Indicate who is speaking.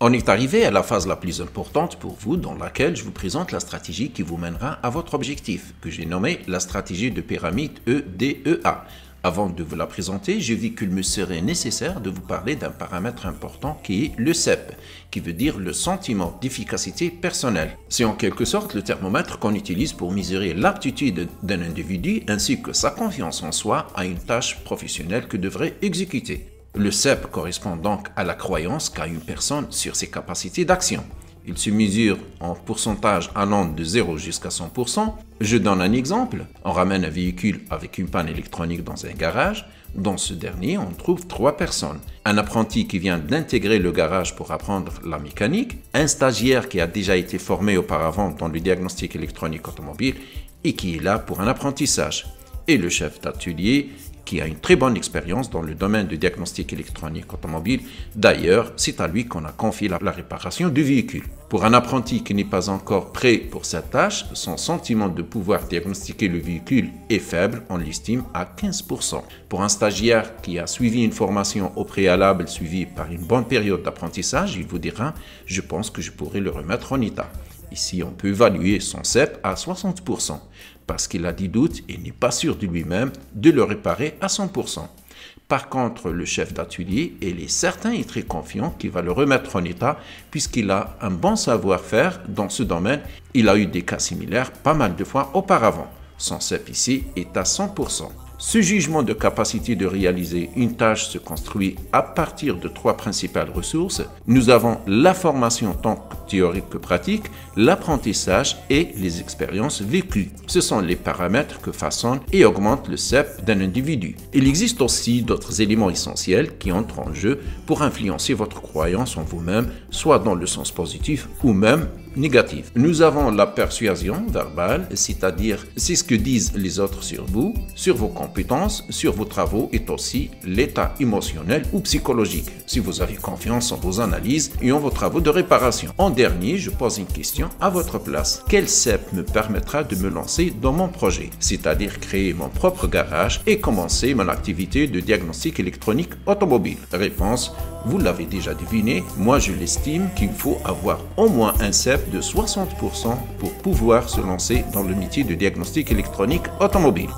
Speaker 1: On est arrivé à la phase la plus importante pour vous, dans laquelle je vous présente la stratégie qui vous mènera à votre objectif, que j'ai nommé la stratégie de pyramide EDEA. Avant de vous la présenter, j'ai vu qu'il me serait nécessaire de vous parler d'un paramètre important qui est le CEP, qui veut dire le sentiment d'efficacité personnelle. C'est en quelque sorte le thermomètre qu'on utilise pour mesurer l'aptitude d'un individu ainsi que sa confiance en soi à une tâche professionnelle que devrait exécuter. Le CEP correspond donc à la croyance qu'a une personne sur ses capacités d'action. Il se mesure en pourcentage allant de 0 jusqu'à 100%. Je donne un exemple. On ramène un véhicule avec une panne électronique dans un garage. Dans ce dernier, on trouve 3 personnes. Un apprenti qui vient d'intégrer le garage pour apprendre la mécanique, un stagiaire qui a déjà été formé auparavant dans le diagnostic électronique automobile et qui est là pour un apprentissage, et le chef d'atelier qui a une très bonne expérience dans le domaine du diagnostic électronique automobile. D'ailleurs, c'est à lui qu'on a confié la réparation du véhicule. Pour un apprenti qui n'est pas encore prêt pour cette tâche, son sentiment de pouvoir diagnostiquer le véhicule est faible, on l'estime à 15%. Pour un stagiaire qui a suivi une formation au préalable suivie par une bonne période d'apprentissage, il vous dira « je pense que je pourrais le remettre en état ». Ici, on peut évaluer son CEP à 60%, parce qu'il a des doutes et n'est pas sûr de lui-même de le réparer à 100%. Par contre, le chef d'atelier, il est certain et très confiant qu'il va le remettre en état, puisqu'il a un bon savoir-faire dans ce domaine. Il a eu des cas similaires pas mal de fois auparavant. Son CEP ici est à 100%. Ce jugement de capacité de réaliser une tâche se construit à partir de 3 principales ressources. Nous avons la formation tant théorique que pratique, l'apprentissage et les expériences vécues. Ce sont les paramètres que façonnent et augmentent le CEP d'un individu. Il existe aussi d'autres éléments essentiels qui entrent en jeu pour influencer votre croyance en vous-même, soit dans le sens positif ou même négatif. Nous avons la persuasion verbale, c'est-à-dire c'est ce que disent les autres sur vous, sur vos compétences, sur vos travaux, et aussi l'état émotionnel ou psychologique, si vous avez confiance en vos analyses et en vos travaux de réparation. En dernier, je pose une question à votre place. Quel CEP me permettra de me lancer dans mon projet, c'est-à-dire créer mon propre garage et commencer mon activité de diagnostic électronique automobile? Réponse: vous l'avez déjà deviné, moi je l'estime qu'il faut avoir au moins un CEP de 60% pour pouvoir se lancer dans le métier de diagnostic électronique automobile.